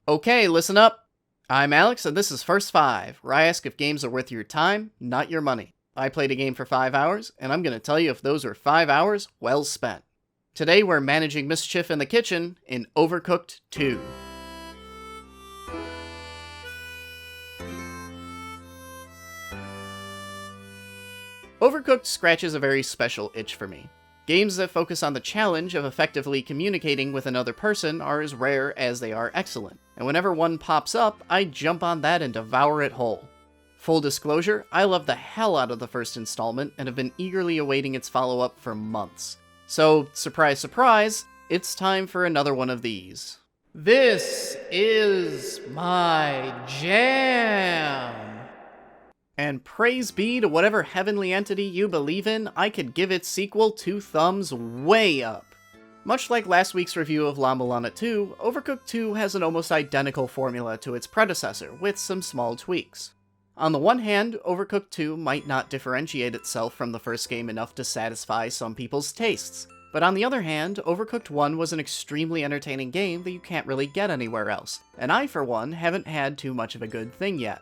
Okay, listen up. I'm Alex, and this is First Five, where I ask if games are worth your time, not your money. I played a game for 5 hours, and I'm going to tell you if those were 5 hours well spent. Today we're managing mischief in the kitchen in Overcooked 2. Overcooked scratches a very special itch for me. Games that focus on the challenge of effectively communicating with another person are as rare as they are excellent, and whenever one pops up, I jump on that and devour it whole. Full disclosure, I love the hell out of the first installment and have been eagerly awaiting its follow-up for months. So, surprise surprise, it's time for another one of these. This is my jam! And praise be to whatever heavenly entity you believe in, I could give its sequel 2 thumbs way up. Much like last week's review of La Mulana 2, Overcooked 2 has an almost identical formula to its predecessor, with some small tweaks. On the one hand, Overcooked 2 might not differentiate itself from the first game enough to satisfy some people's tastes, but on the other hand, Overcooked 1 was an extremely entertaining game that you can't really get anywhere else, and I, for one, haven't had too much of a good thing yet.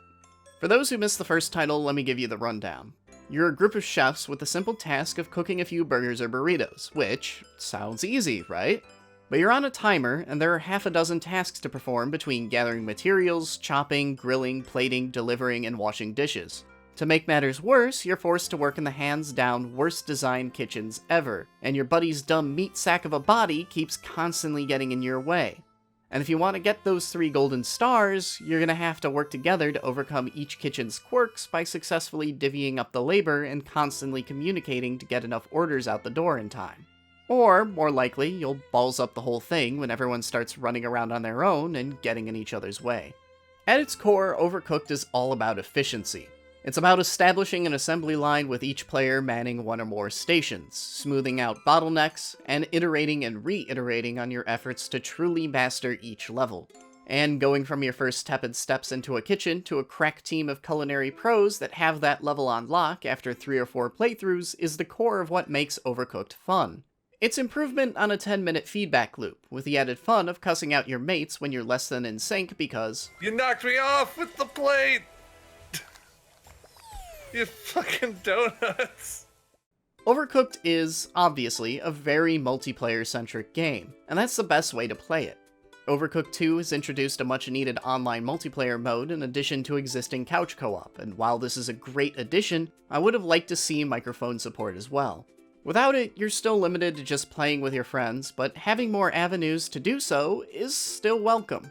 For those who missed the first title, let me give you the rundown. You're a group of chefs with the simple task of cooking a few burgers or burritos, which sounds easy, right? But you're on a timer, and there are half a dozen tasks to perform between gathering materials, chopping, grilling, plating, delivering, and washing dishes. To make matters worse, you're forced to work in the hands-down, worst-designed kitchens ever, and your buddy's dumb meat sack of a body keeps constantly getting in your way. And if you want to get those 3 golden stars, you're going to have to work together to overcome each kitchen's quirks by successfully divvying up the labor and constantly communicating to get enough orders out the door in time. Or, more likely, you'll balls up the whole thing when everyone starts running around on their own and getting in each other's way. At its core, Overcooked is all about efficiency. It's about establishing an assembly line with each player manning 1 or more stations, smoothing out bottlenecks, and iterating and reiterating on your efforts to truly master each level. And going from your first tepid steps into a kitchen to a crack team of culinary pros that have that level on lock after 3 or 4 playthroughs is the core of what makes Overcooked fun. It's improvement on a 10-minute feedback loop, with the added fun of cussing out your mates when you're less than in sync because You knocked me off with the plate! You fucking donuts! Overcooked is, obviously, a very multiplayer-centric game, and that's the best way to play it. Overcooked 2 has introduced a much-needed online multiplayer mode in addition to existing couch co-op, and while this is a great addition, I would have liked to see microphone support as well. Without it, you're still limited to just playing with your friends, but having more avenues to do so is still welcome.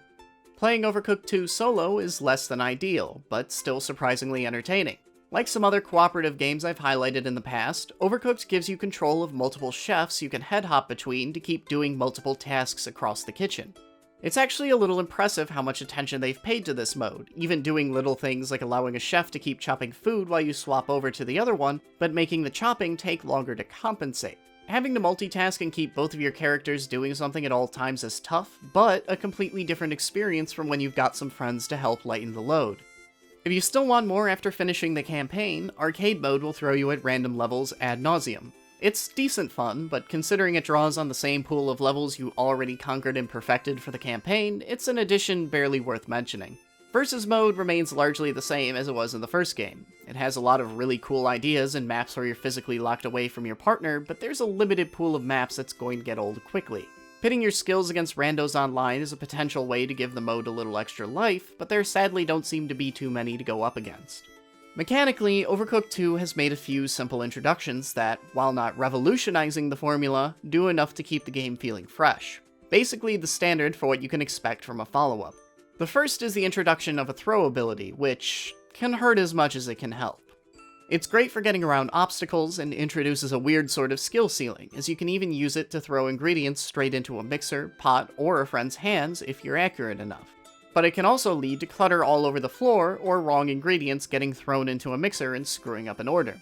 Playing Overcooked 2 solo is less than ideal, but still surprisingly entertaining. Like some other cooperative games I've highlighted in the past, Overcooked gives you control of multiple chefs you can head hop between to keep doing multiple tasks across the kitchen. It's actually a little impressive how much attention they've paid to this mode, even doing little things like allowing a chef to keep chopping food while you swap over to the other one, but making the chopping take longer to compensate. Having to multitask and keep both of your characters doing something at all times is tough, but a completely different experience from when you've got some friends to help lighten the load. If you still want more after finishing the campaign, arcade mode will throw you at random levels ad nauseum. It's decent fun, but considering it draws on the same pool of levels you already conquered and perfected for the campaign, it's an addition barely worth mentioning. Versus mode remains largely the same as it was in the first game. It has a lot of really cool ideas and maps where you're physically locked away from your partner, but there's a limited pool of maps that's going to get old quickly. Pitting your skills against randos online is a potential way to give the mode a little extra life, but there sadly don't seem to be too many to go up against. Mechanically, Overcooked 2 has made a few simple introductions that, while not revolutionizing the formula, do enough to keep the game feeling fresh. Basically the standard for what you can expect from a follow-up. The first is the introduction of a throw ability, which can hurt as much as it can help. It's great for getting around obstacles and introduces a weird sort of skill ceiling, as you can even use it to throw ingredients straight into a mixer, pot, or a friend's hands if you're accurate enough. But it can also lead to clutter all over the floor or wrong ingredients getting thrown into a mixer and screwing up an order.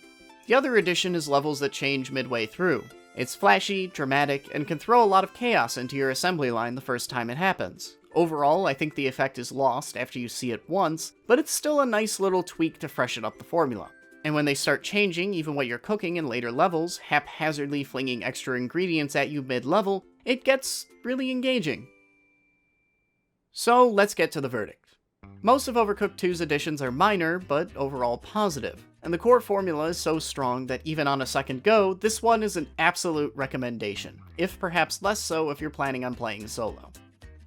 The other addition is levels that change midway through. It's flashy, dramatic, and can throw a lot of chaos into your assembly line the first time it happens. Overall, I think the effect is lost after you see it once, but it's still a nice little tweak to freshen up the formula. And when they start changing even what you're cooking in later levels, haphazardly flinging extra ingredients at you mid-level, it gets really engaging. So let's get to the verdict. Most of Overcooked 2's additions are minor, but overall positive, and the core formula is so strong that even on a second go, this one is an absolute recommendation, if perhaps less so if you're planning on playing solo.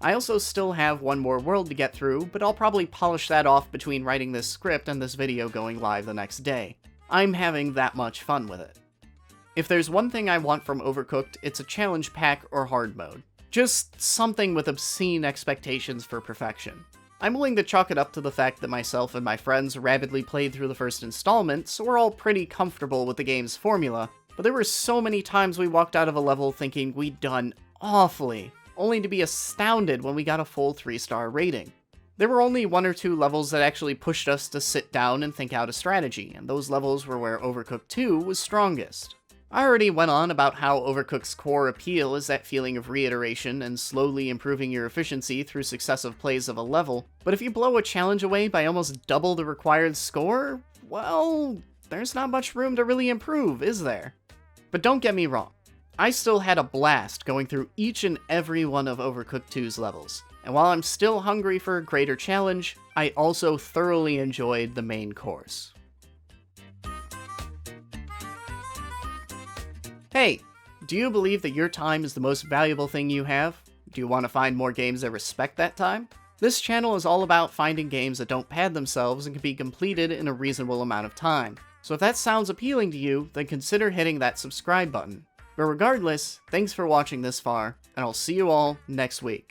I also still have one more world to get through, but I'll probably polish that off between writing this script and this video going live the next day. I'm having that much fun with it. If there's one thing I want from Overcooked, it's a challenge pack or hard mode. Just something with obscene expectations for perfection. I'm willing to chalk it up to the fact that myself and my friends rapidly played through the first installment, so we're all pretty comfortable with the game's formula, but there were so many times we walked out of a level thinking we'd done awfully, only to be astounded when we got a full 3-star rating. There were only 1 or 2 levels that actually pushed us to sit down and think out a strategy, and those levels were where Overcooked 2 was strongest. I already went on about how Overcooked's core appeal is that feeling of reiteration and slowly improving your efficiency through successive plays of a level, but if you blow a challenge away by almost double the required score, well, there's not much room to really improve, is there? But don't get me wrong, I still had a blast going through each and every one of Overcooked 2's levels, and while I'm still hungry for a greater challenge, I also thoroughly enjoyed the main course. Hey, do you believe that your time is the most valuable thing you have? Do you want to find more games that respect that time? This channel is all about finding games that don't pad themselves and can be completed in a reasonable amount of time. So if that sounds appealing to you, then consider hitting that subscribe button. But regardless, thanks for watching this far, and I'll see you all next week.